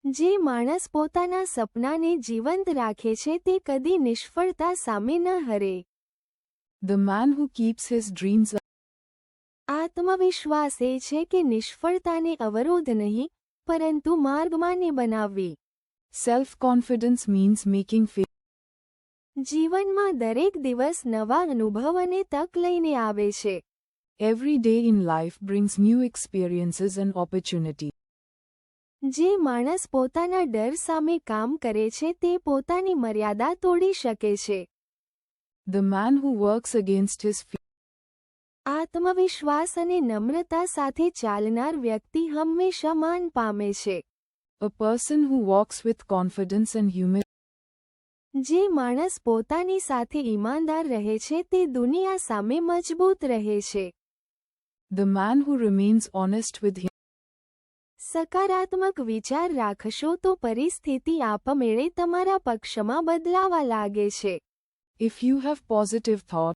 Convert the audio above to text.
જે માણસ પોતાના સપનાને જીવંત રાખે છે તે કદી નિષ્ફળતા સામે ન હરે. The man who keeps his dreams alive. આત્મવિશ્વાસ એ છે કે નિષ્ફળતાને અવરોધ નહીં, પરંતુ માર્ગમાંને બનાવવી. Self-confidence means making faith. જીવનમાં દરેક દિવસ નવા અનુભવ અને તક લઈને આવે છે. Every day in life brings new experiences and opportunity. જે માણસ પોતાના ડર સામે કામ કરે છે તે પોતાની મર્યાદા તોડી શકે છે. The man who works against his fear. આત્મવિશ્વાસ અને નમ્રતા સાથે ચાલનાર વ્યક્તિ હંમેશા માન પામે છે. A person who walks with confidence and humility. જે માણસ પોતાની સાથે ઈમાનદાર રહે છે તે દુનિયા સામે મજબૂત રહે છે. The man who remains honest with him. સકારાત્મક વિચાર રાખશો તો પરિસ્થિતિ આપમેળે તમારા પક્ષમાં બદલાવા લાગે છે. If you have positive thought,